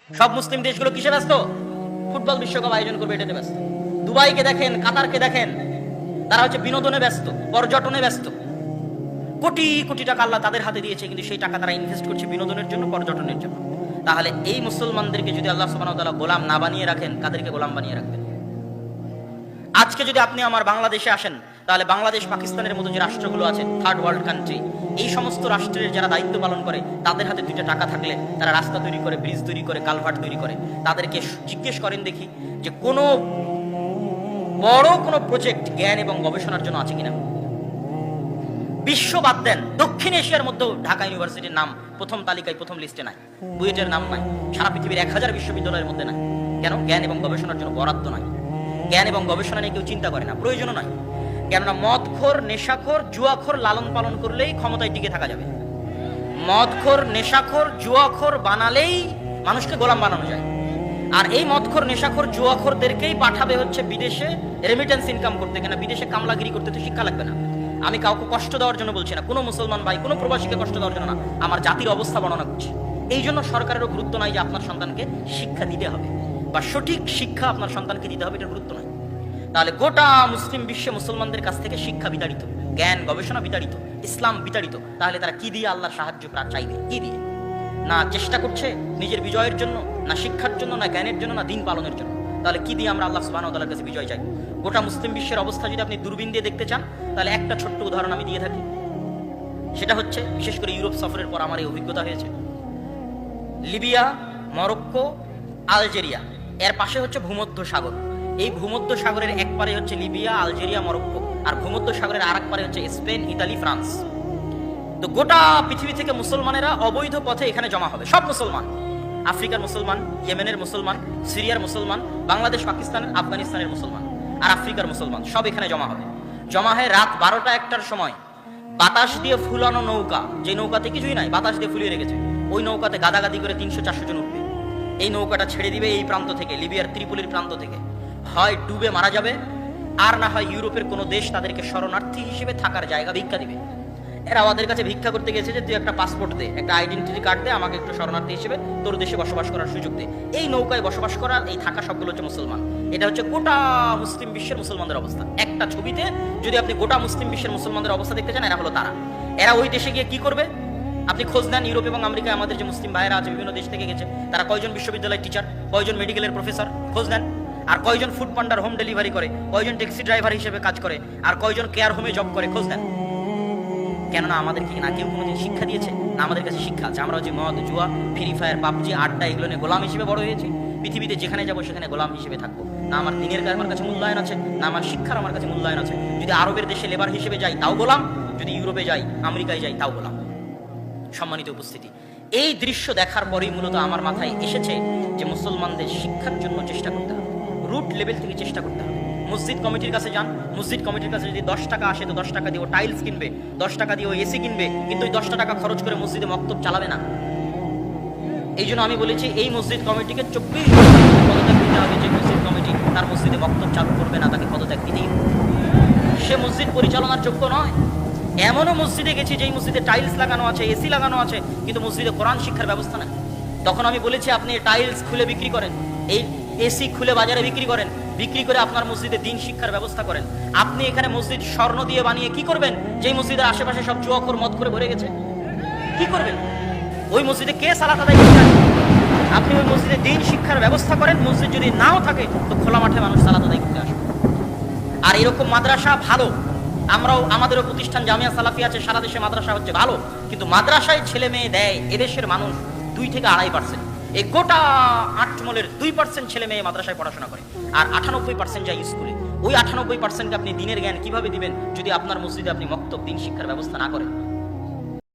সব মুসলিম দেশগুলো কিসে ব্যস্ত? ফুটবল বিশ্বকাপ আয়োজন করবে এটাতে ব্যস্ত। দুবাইকে দেখেন, কাতারকে দেখেন, তারা হচ্ছে বিনোদনে ব্যস্ত, পর্যটনে ব্যস্ত। কোটি কোটি টাকা আল্লাহ তাদের হাতে দিয়েছে, কিন্তু সেই টাকা তারা ইনভেস্ট করছে বিনোদনের জন্য, পর্যটনের জন্য। তাহলে এই মুসলমানদেরকে যদি আল্লাহ সুবহানাহু ওয়া তাআলা গোলাম না বানিয়ে রাখেন, কাদেরকে গোলাম বানিয়ে রাখবেন? আজকে যদি আপনি আমার বাংলাদেশে আসেন, তাহলে বাংলাদেশ পাকিস্তানের মতো যে রাষ্ট্রগুলো আছে, থার্ড ওয়ার্ল্ড কান্ট্রি, এই সমস্ত রাষ্ট্রের যারা দায়িত্ব পালন করে, তাদের হাতে দুইটা টাকা থাকলে তারা রাস্তা তৈরি করে, ব্রিজ তৈরি করে, কালভার্ট তৈরি করে। তাদেরকে জিজ্ঞেস করেন দেখি যে কোনো বড় কোনো প্রজেক্ট জ্ঞান এবং গবেষণার জন্য আছে কিনা। বিশ্ব বাদ দেন, দক্ষিণ এশিয়ার মধ্যেও ঢাকা ইউনিভার্সিটির নাম প্রথম তালিকায়, প্রথম লিস্টে নাই, বুয়েটের নাম নাই, সারা পৃথিবীর 1000 বিশ্ববিদ্যালয়ের মধ্যে নাই। কেন? জ্ঞান এবং গবেষণার জন্য বরাদ্দ নাই। জ্ঞান এবং গবেষণা নিয়ে কেউ চিন্তা করে না, প্রয়োজনও নয়। কেননা মদখোর, নেশাখোর, জুয়াখোর লালন পালন করলেই ক্ষমতায় টিকে থাকা যাবে। মদখোর, নেশাখোর, জুয়াখোর বানালেই মানুষকে গোলাম বানানো যায়। আর এই মদখোর, নেশাখোর, জুয়াখোরদেরকেই পাঠাবে হচ্ছে বিদেশে রেমিটেন্স ইনকাম করতে। কেন? বিদেশে কামলাগিরি করতে তো শিক্ষা লাগবে না। আমি কাউকে কষ্ট দেওয়ার জন্য বলছি না, কোনো মুসলমান ভাই, কোনো প্রবাসীকে কষ্ট দেওয়ার জন্য না, আমার জাতির অবস্থা বর্ণনা করছি। এই জন্য সরকারেরও গুরুত্ব নাই যে আপনার সন্তানকে শিক্ষা দিতে হবে বা সঠিক শিক্ষা আপনার সন্তানকে দিতে হবে, এটার গুরুত্ব নাই। তাহলে গোটা মুসলিম বিশ্বে মুসলমানদের কাছ থেকে শিক্ষা বিতাড়িত, জ্ঞান গবেষণা বিতাড়িত, ইসলাম বিতাড়িত। তাহলে তারা কি দিয়ে আল্লাহর সাহায্য চাইবে? কি দিয়ে? না চেষ্টা করছে নিজের বিজয়ের জন্য, না শিক্ষার জন্য, না জ্ঞানের জন্য, না দিন পালনের জন্য। তাহলে কি দিয়ে আমরা আল্লাহ সুবহানাহু ওয়া তাআলার কাছে বিজয় চাই? গোটা মুসলিম বিশ্বের অবস্থা যদি আপনি দূরবীন দিয়ে দেখতে চান, তাহলে একটা ছোট্ট উদাহরণ আমি দিয়ে থাকি। সেটা হচ্ছে, বিশেষ করে ইউরোপ সফরের পর আমার এই অভিজ্ঞতা হয়েছে। লিবিয়া, মরক্কো, আলজেরিয়া, এর পাশে হচ্ছে ভূমধ্য সাগর। এই ভূমধ্য সাগরের এক পারে হচ্ছে লিবিয়া, আলজেরিয়া, মরক্কো, আর ভূমধ্য সাগরের আর এক পারে হচ্ছে স্পেন, ইতালি, ফ্রান্স। তো গোটা পৃথিবী থেকে মুসলমানেরা অবৈধ পথে এখানে জমা হবে। সব মুসলমান, আফ্রিকার মুসলমান, ইয়েমেনের মুসলমান, সিরিয়ার মুসলমান, বাংলাদেশ, পাকিস্তান, আফগানিস্তানের মুসলমান, আর আফ্রিকার মুসলমান, সব এখানে জমা হবে। জমা হয় রাত 12টা-1টার সময়। বাতাস দিয়ে ফুলানো নৌকা, যে নৌকাতে কিছুই নাই, বাতাস দিয়ে ফুলিয়ে রেখেছে, ওই নৌকাতে গাদাগাদি করে 300-400 জন উঠবে। এই নৌকাটা ছেড়ে দিবে এই প্রান্ত থেকে, লিবিয়ার ত্রিপোলির প্রান্ত থেকে। হয় ডুবে মারা যাবে, আর না হয় ইউরোপের কোনো দেশ তাদেরকে শরণার্থী হিসেবে থাকার জায়গা ভিক্ষা দিবে। এরা আমাদের কাছে ভিক্ষা করতে গেছে যে তুই একটা পাসপোর্ট দে, একটা আইডেন্টিটি কার্ড দে, আমাকে একটু শরণার্থী হিসেবে তোর দেশে বসবাস করার সুযোগ দে। এই নৌকায় বসবাস করা, এই থাকা সবগুলো হচ্ছে মুসলমান। এটা হচ্ছে গোটা মুসলিম বিশ্বের মুসলমানদের অবস্থা। একটা ছবিতে যদি আপনি গোটা মুসলিম বিশ্বের মুসলমানদের অবস্থা দেখতে চান, এরা হলো তারা। এরা ওই দেশে গিয়ে কি করবে? আপনি খোঁজ নেন, ইউরোপ এবং আমেরিকায় আমাদের যে মুসলিম ভাইয়েরা আছে বিভিন্ন দেশ থেকে গেছে, তারা কয়জন বিশ্ববিদ্যালয়ের টিচার, কয়জন মেডিকেলের প্রফেসর, খোঁজ নেন। আর কয়জন ফুড পান্ডার, হোম ডেলিভারি করে, কয়জন ট্যাক্সি ড্রাইভার হিসেবে কাজ করে, আর কয়জন কেয়ার হোমে জব করে, খোঁজ নেন। কেননা আমাদের কি না কেউ কোনোদিন শিক্ষা দিয়েছে? না, আমাদের কাছে শিক্ষা আছে। আমরা যে মদ, জুয়া, ফ্রি ফায়ার, পাবজি, আড্ডা, এগুলো নিয়ে গোলাম হিসেবে বড় হয়েছি। পৃথিবীতে যেখানে যাবো সেখানে গোলাম হিসেবে থাকবো। না আমার দিনের আমার কাছে মূল্যায়ন আছে, না আমার শিক্ষার আমার কাছে মূল্যায়ন আছে। যদি আরবের দেশে লেবার হিসেবে যাই তাও গোলাম, যদি ইউরোপে যাই, আমেরিকায় যাই, তাও গোলাম। সম্মানিত উপস্থিতি, এই দৃশ্য দেখার পরেই মূলত আমার মাথায় এসেছে যে মুসলমানদের শিক্ষার জন্য চেষ্টা করতে হবে, রুট লেভেল থেকে চেষ্টা করতে হবে। মসজিদ কমিটির কাছে যান, মসজিদ কমিটির কাছে যদি 10 টাকা আসে, তো 10 টাকা দিয়ে ও টাইলস কিনবে, 10 টাকা দিয়ে ও এসি কিনবে, কিন্তু ওই 10 টাকা খরচ করে মসজিদে মক্তব চালাবে না। এই জন্য আমি বলেছি এই মসজিদ কমিটিকে 24 পদত্যাগ দিতে হবে। যে মসজিদ কমিটি তার মসজিদে মক্তব চালু করবে না, তাকে পদত্যাগ দিতেই হবে। সে মসজিদ পরিচালনার যোগ্য নয়। এমনও মসজিদে গেছি যেই মসজিদে টাইলস লাগানো আছে, এসি লাগানো আছে, কিন্তু মসজিদে কোরআন শিক্ষার ব্যবস্থা নেই। তখন আমি বলেছি আপনি টাইলস খুলে বিক্রি করেন, এই এসি খুলে বাজারে বিক্রি করেন, বিক্রি করে আপনার মসজিদে দিন শিক্ষার ব্যবস্থা করেন। আপনি এখানে মসজিদ স্বর্ণ দিয়ে বানিয়ে কি করবেন? যেই মসজিদের আশেপাশে সব জুয়াখোর, মদ করে ভরে গেছে, কি করবেন? ওই মসজিদে কে সালাত আদায় করবেন? আপনি ওই মসজিদে দিন শিক্ষার ব্যবস্থা করেন। মসজিদ যদি নাও থাকে তো খোলা মাঠে মানুষ সালাত আদায় করতে আসবে। আর এরকম মাদ্রাসা ভালো, আমরাও আমাদেরও প্রতিষ্ঠান জামিয়া সালাফি আছে, সারা দেশে মাদ্রাসা হচ্ছে ভালো, কিন্তু মাদ্রাসায় ছেলে মেয়ে দেয় এদেশের মানুষ 2 থেকে 2.5%। এই গোটা 8 মলের 2% ছেলে মেয়ে মাদ্রাসায় পড়াশোনা করে, আর 98% যায় স্কুলে। ওই 98%কে আপনি দিনের জ্ঞান কিভাবে দিবেন যদি আপনার মসজিদে আপনি মক্তব, দিন শিক্ষার ব্যবস্থা না করেন?